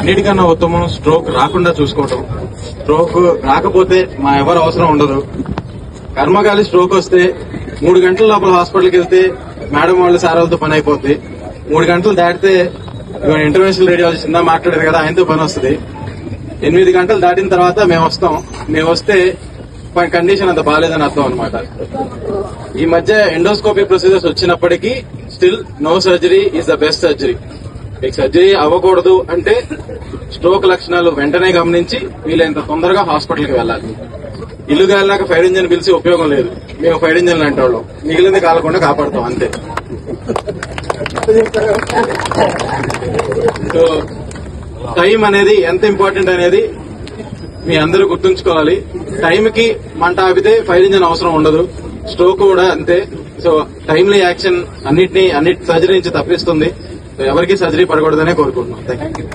అన్నిటికన్నా ఉత్తమం స్ట్రోక్ రాకుండా చూసుకోవటం. స్ట్రోక్ రాకపోతే మా ఎవరు అవసరం ఉండదు. కర్మకాలి స్ట్రోక్ వస్తే 3 గంటల లోపల హాస్పిటల్కి వెళ్తే మేడం వాళ్ళు సార్ వాళ్ళతో పని అయిపోద్ది. 3 గంటలు దాటితే ఇంటర్నేషనల్ రేడియాలజిస్ట్ ఇందా మాట్లాడేది కదా, ఆయనతో పని వస్తుంది. 8 గంటలు దాటిన తర్వాత మేము వస్తాం. మేము వస్తే కండిషన్ అంత బాగాలేదని అర్థం అనమాట. ఈ మధ్య ఎండోస్కోపీ ప్రొసీజర్స్ వచ్చినప్పటికీ still no surgery is the best surgery. మీకు సర్జరీ అవ్వకూడదు అంటే స్ట్రోక్ లక్షణాలు వెంటనే గమనించి వీలైనంత తొందరగా హాస్పిటల్కి వెళ్ళాలి. ఇల్లు కాలినాక ఫైర్ ఇంజిన్ పిలిచి ఉపయోగం లేదు. మేము ఫైర్ ఇంజిన్లు అంటే వాళ్ళం మిగిలింది కాలకుండా కాపాడుతాం అంతే. సో టైం అనేది ఎంత ఇంపార్టెంట్ అనేది మీ అందరూ గుర్తుంచుకోవాలి. టైంకి మంట ఆపితే ఫైర్ ఇంజిన్ అవసరం ఉండదు. స్ట్రోక్ కూడా అంతే. సో టైమ్లీ యాక్షన్ అన్నిటి సర్జరీ నుంచి తప్పిస్తుంది. ఎవరికి సర్జరీ పడకూడదనే కోరుకుంటున్నాం. Thank you.